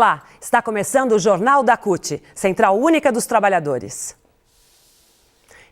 Olá, está começando o Jornal da CUT, Central Única dos Trabalhadores.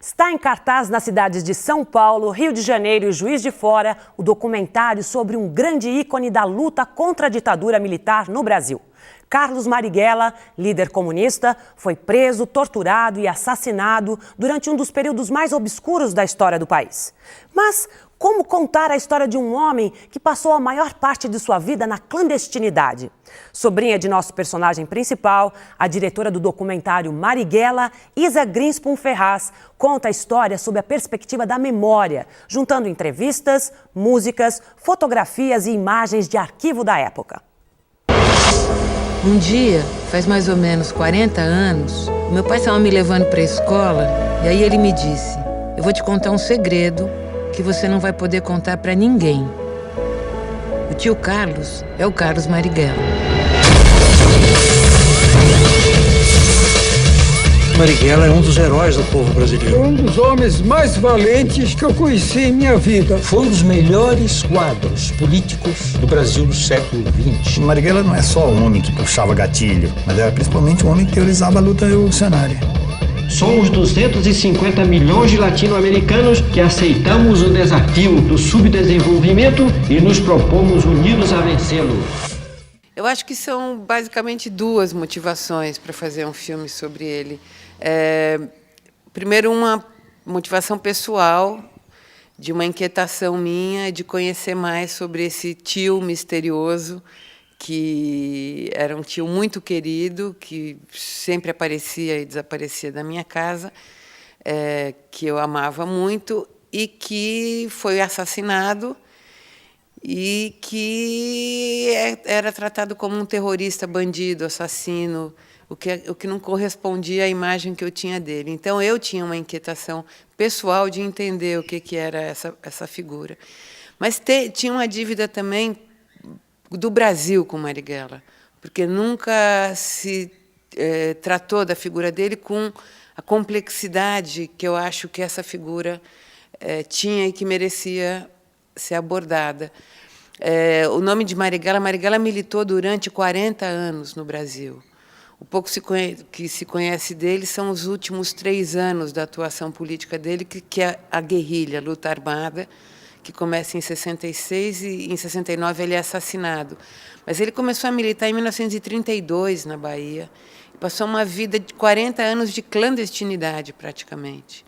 Está em cartaz nas cidades de São Paulo, Rio de Janeiro e Juiz de Fora o documentário sobre um grande ícone da luta contra a ditadura militar no Brasil. Carlos Marighella, líder comunista, foi preso, torturado e assassinado durante um dos períodos mais obscuros da história do país. Mas como contar a história de um homem que passou a maior parte de sua vida na clandestinidade? Sobrinha de nosso personagem principal, a diretora do documentário Marighella, Isa Grinspun Ferraz, conta a história sob a perspectiva da memória, juntando entrevistas, músicas, fotografias e imagens de arquivo da época. Um dia, faz mais ou menos 40 anos, meu pai estava me levando para a escola e aí ele me disse: eu vou te contar um segredo que você não vai poder contar para ninguém. O tio Carlos é o Carlos Marighella. Marighella é um dos heróis do povo brasileiro. Um dos homens mais valentes que eu conheci em minha vida. Foi um dos melhores quadros políticos do Brasil do século XX. Marighella não é só o homem que puxava gatilho, mas era principalmente o homem que teorizava a luta revolucionária. Somos 250 milhões de latino-americanos que aceitamos o desafio do subdesenvolvimento e nos propomos unidos a vencê-lo. Eu acho que são basicamente duas motivações para fazer um filme sobre ele. Primeiro, uma motivação pessoal, de uma inquietação minha de conhecer mais sobre esse tio misterioso, que era um tio muito querido, que sempre aparecia e desaparecia da minha casa, que eu amava muito e que foi assassinado e que era tratado como um terrorista, bandido, assassino, o que não correspondia à imagem que eu tinha dele. Então, eu tinha uma inquietação pessoal de entender o que era essa figura. Mas tinha uma dívida também do Brasil com Marighella, porque nunca se tratou da figura dele com a complexidade que eu acho que essa figura tinha e que merecia ser abordada. O nome de Marighella militou durante 40 anos no Brasil. O pouco que se conhece dele são os últimos 3 anos da atuação política dele, que é a guerrilha, a luta armada, que começa em 66 e em 69 ele é assassinado. Mas ele começou a militar em 1932 na Bahia, e passou uma vida de 40 anos de clandestinidade, praticamente,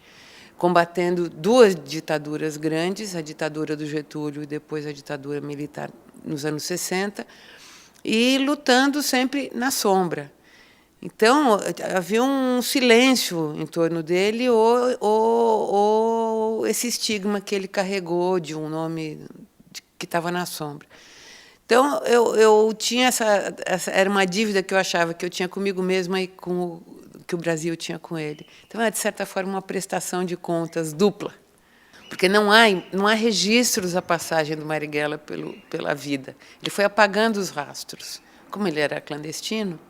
combatendo 2 ditaduras grandes, a ditadura do Getúlio e depois a ditadura militar nos anos 60, e lutando sempre na sombra. Então, havia um silêncio em torno dele, ou esse estigma que ele carregou de um nome que estava na sombra. Então, eu tinha era uma dívida que eu achava que eu tinha comigo mesma e com que o Brasil tinha com ele. Então, é, de certa forma, uma prestação de contas dupla, porque não há registros da passagem do Marighella pela vida. Ele foi apagando os rastros. Como ele era clandestino,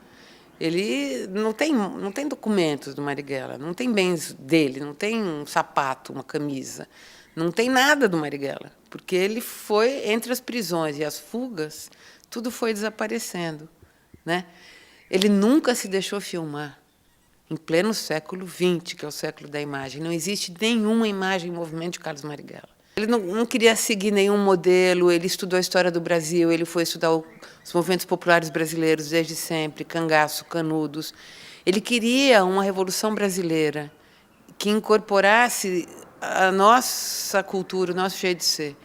ele não tem documentos do Marighella, não tem bens dele, não tem um sapato, uma camisa, não tem nada do Marighella, porque ele foi, entre as prisões e as fugas, tudo foi desaparecendo, né? Ele nunca se deixou filmar, em pleno século XX, que é o século da imagem. Não existe nenhuma imagem em movimento de Carlos Marighella. Ele não queria seguir nenhum modelo, ele estudou a história do Brasil, ele foi estudar os movimentos populares brasileiros desde sempre, Cangaço, Canudos. Ele queria uma revolução brasileira que incorporasse a nossa cultura, o nosso jeito de ser,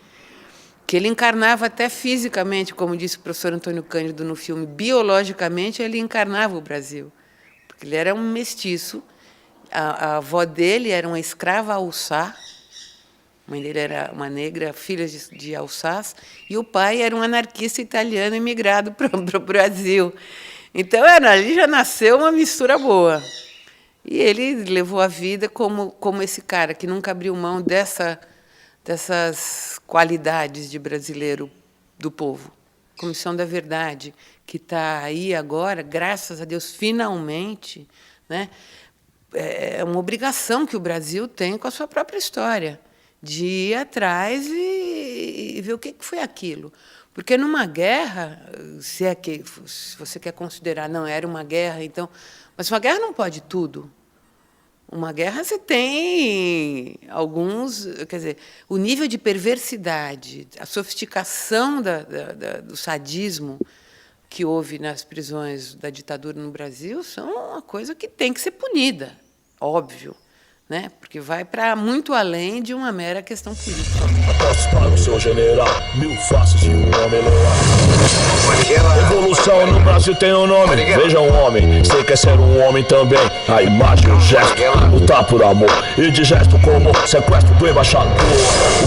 que ele encarnava até fisicamente, como disse o professor Antônio Cândido no filme, biologicamente ele encarnava o Brasil, porque ele era um mestiço, a avó dele era uma escrava alçá, a mãe dele era uma negra, filha de alçás, e o pai era um anarquista italiano imigrado para o Brasil. Então, ali já nasceu uma mistura boa. E ele levou a vida como esse cara, que nunca abriu mão dessas qualidades de brasileiro do povo. Comissão da Verdade, que está aí agora, graças a Deus, finalmente, né? É uma obrigação que o Brasil tem com a sua própria história, de ir atrás e ver o que foi aquilo. Porque numa guerra, se você quer considerar, não, era uma guerra, então... Mas uma guerra não pode tudo. Uma guerra você tem alguns... Quer dizer, o nível de perversidade, a sofisticação do sadismo que houve nas prisões da ditadura no Brasil são uma coisa que tem que ser punida, óbvio, né? Porque vai para muito além de uma mera questão política. Apostos para o seu general, 1000 faces de um homem leal. Revolução no Brasil tem um nome, veja um homem, você quer ser um homem também. A imagem, o gesto, lutar por amor. E de gesto como sequestro do embaixador.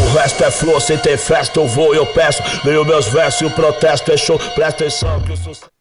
O resto é flor, sem ter festa eu vou e eu peço. Leio meus versos e o protesto é show, presta atenção que o sucesso...